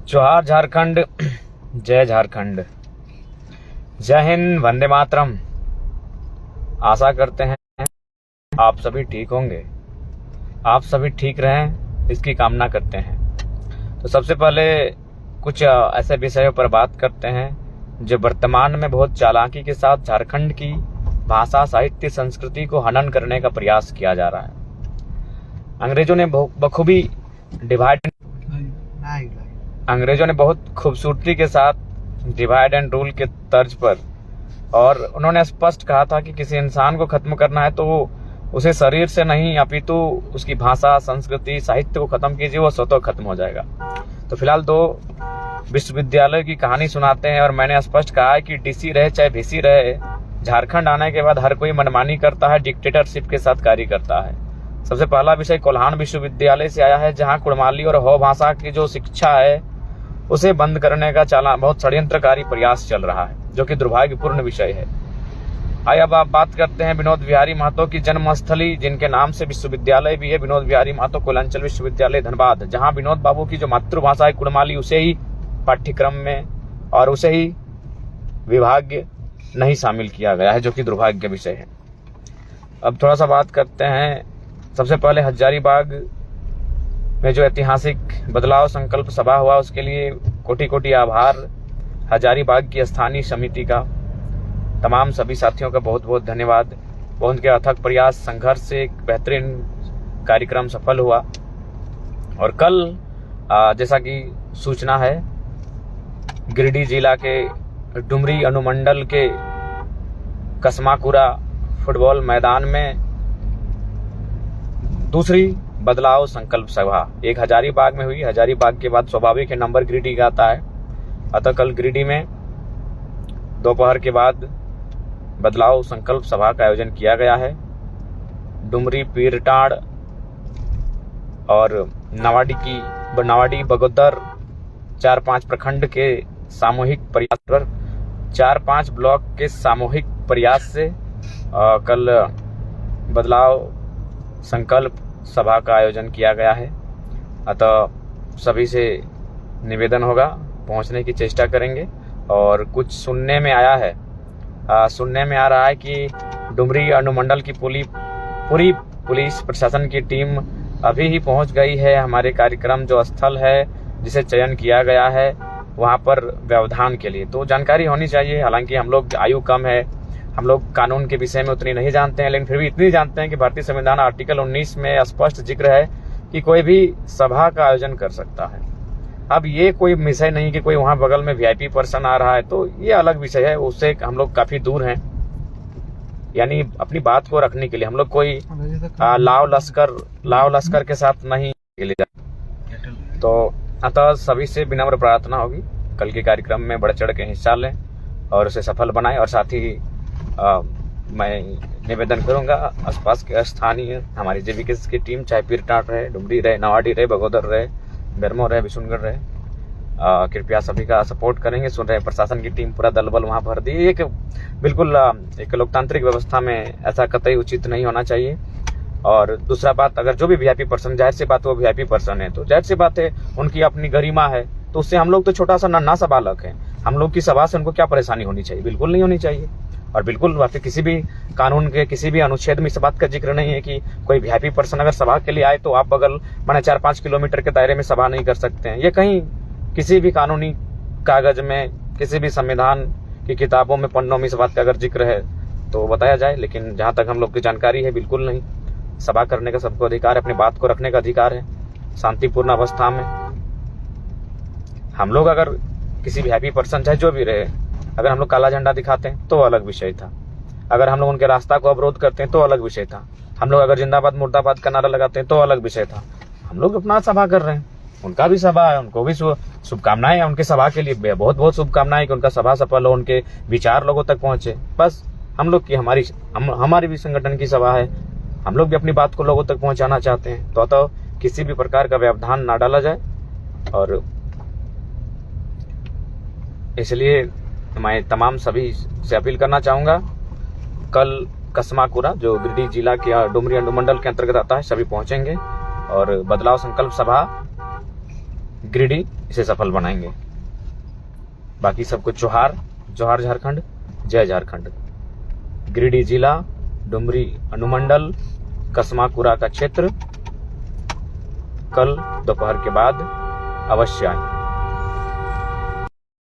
जोहार झारखंड, जय झारखंड, जय हिंद, वंदे मातरम। आशा करते हैं आप सभी ठीक होंगे, आप सभी ठीक रहें, इसकी कामना करते हैं। तो सबसे पहले कुछ ऐसे विषयों पर बात करते हैं जो वर्तमान में बहुत चालाकी के साथ झारखंड की भाषा, साहित्य, संस्कृति को हनन करने का प्रयास किया जा रहा है। अंग्रेजों ने बहुत खूबसूरती के साथ डिवाइड एंड रूल के तर्ज पर, और उन्होंने स्पष्ट कहा था कि किसी इंसान को खत्म करना है तो वो उसे शरीर से नहीं अपितु उसकी भाषा, संस्कृति, साहित्य को खत्म कीजिए, वो स्वतः खत्म हो जाएगा। तो फिलहाल 2 विश्वविद्यालय की कहानी सुनाते हैं, और मैंने स्पष्ट कहा है कि डीसी रहे चाहे वीसी रहे, झारखंड आने के बाद हर कोई मनमानी करता है, डिक्टेटरशिप के साथ कार्य करता है। सबसे पहला विषय कोल्हान विश्वविद्यालय से आया है, जहां कुड़माली और हो भाषा की जो शिक्षा है उसे बंद करने का बहुत षड्यंत्रकारी प्रयास चल रहा है, जो कि दुर्भाग्यपूर्ण विषय है। आइए अब आप बात करते हैं विनोद बिहारी महतो की जन्मस्थली, जिनके नाम से विश्वविद्यालय भी है, विनोद बिहारी महतो कुलांचल विश्वविद्यालय धनबाद, जहां विनोद बाबू की जो मातृभाषा है कुड़माली, उसे ही पाठ्यक्रम में और उसे ही विभाग नहीं शामिल किया गया है, जो कि दुर्भाग्य विषय है। अब थोड़ा सा बात करते हैं, सबसे पहले हजारीबाग में जो ऐतिहासिक बदलाव संकल्प सभा हुआ, उसके लिए कोटि कोटि आभार हजारीबाग की स्थानीय समिति का, तमाम सभी साथियों का बहुत बहुत धन्यवाद। उनके अथक प्रयास, संघर्ष से एक बेहतरीन कार्यक्रम सफल हुआ। और कल जैसा कि सूचना है, गिरिडीह जिला के डुमरी अनुमंडल के कसमाकुरा फुटबॉल मैदान में दूसरी बदलाव संकल्प सभा एक हजारीबाग में हुई। हजारीबाग के बाद स्वाभाविक है नंबर गिरिडीह का आता है, अतः कल गिरिडीह में दोपहर के बाद बदलाव संकल्प सभा का आयोजन किया गया है। डुमरी, पीरटाड़ और नवाडी, बगोदर 4-5 प्रखंड के सामूहिक प्रयास पर 4-5 ब्लॉक के सामूहिक प्रयास से कल बदलाव संकल्प सभा का आयोजन किया गया है। अतः सभी से निवेदन होगा, पहुंचने की चेष्टा करेंगे। और कुछ सुनने में आया है, सुनने में आ रहा है कि डुमरी अनुमंडल की पूरी पुलिस प्रशासन की टीम अभी ही पहुंच गई है हमारे कार्यक्रम जो स्थल है, जिसे चयन किया गया है, वहां पर व्यवधान के लिए। तो जानकारी होनी चाहिए, हालांकि हम लोग आयु कम है, हम लोग कानून के विषय में उतनी नहीं जानते हैं, लेकिन फिर भी इतनी जानते हैं कि भारतीय संविधान आर्टिकल 19 में स्पष्ट जिक्र है कि कोई भी सभा का आयोजन कर सकता है। अब ये कोई विषय नहीं कि कोई वहां बगल में वीआईपी पर्सन आ रहा है, तो ये अलग विषय है, उससे हम लोग काफी दूर हैं। यानी अपनी बात को रखने के लिए हम लोग कोई लाव लश्कर के साथ नहीं ले जाते। तो अतः सभी से विनम्र प्रार्थना होगी, कल के कार्यक्रम में बढ़ चढ़ के हिस्सा लें और उसे सफल बनाएं। और साथ ही मैं निवेदन करूंगा, आसपास के स्थानीय हमारी जेवीके की टीम, चाहे पीरटाड़ रहे, डुमरी रहे, नवाडी रहे, बगोदर रहे, बेरमो रहे, विशुनगढ़ रहे, कृपया सभी का सपोर्ट करेंगे। सुन रहे प्रशासन की टीम पूरा दल बल वहां भर दी। एक बिल्कुल एक लोकतांत्रिक व्यवस्था में ऐसा कतई उचित नहीं होना चाहिए। और दूसरा बात, अगर जो भी वीआईपी पर्सन, जाहिर सी बात वो वीआईपी पर्सन है, तो जाहिर सी बात है उनकी अपनी गरिमा है, तो उससे हम लोग तो छोटा सा नन्हा सा बालक है, हम लोग की सभा से उनको क्या परेशानी होनी चाहिए? बिल्कुल नहीं होनी चाहिए। और बिल्कुल किसी भी कानून के किसी भी अनुच्छेद में इस बात का जिक्र नहीं है कि कोई वीआईपी पर्सन अगर सभा के लिए आए तो आप बगल माने 4-5 किलोमीटर के दायरे में सभा नहीं कर सकते हैं। ये कहीं किसी भी कानूनी कागज में, किसी भी संविधान की किताबों में, पन्नों में इस बात का अगर जिक्र है तो बताया जाए, लेकिन जहां तक हम लोग की जानकारी है बिल्कुल नहीं। सभा करने का सबको अधिकार है, अपनी बात को रखने का अधिकार है शांतिपूर्ण अवस्था में। हम लोग अगर किसी वीआईपी पर्सन चाहे जो भी रहे, अगर हम लोग काला झंडा दिखाते हैं तो अलग विषय था, अगर हम लोग उनके रास्ता को अवरोध करते हैं तो अलग विषय था, हम लोग अगर जिंदाबाद मुर्दाबाद का नारा लगाते हैं तो अलग विषय था। हम लोग अपना सभा कर रहे हैं, उनका भी सभा है, उनको भी शुभकामनाएं, उनके सभा के लिए बहुत बहुत शुभकामनाएं कि उनका सभा सफल हो, उनके विचार लोगों तक पहुंचे। बस हम लोग की हमारी भी संगठन की सभा है, हम लोग भी अपनी बात को लोगों तक पहुंचाना चाहते हैं। तो किसी भी प्रकार का व्यवधान ना डाला जाए। और इसलिए मैं तमाम सभी से अपील करना चाहूंगा, कल कसमाकुरा जो गिरिडीह जिला के डुमरी अनुमंडल के अंतर्गत आता है, सभी पहुंचेंगे और बदलाव संकल्प सभा गिरिडीह इसे सफल बनाएंगे। बाकी सबको जोहार, जोहार झारखंड, जय झारखंड। गिरिडीह जिला, डुमरी अनुमंडल, कसमाकुरा का क्षेत्र, कल दोपहर के बाद अवश्य आएं।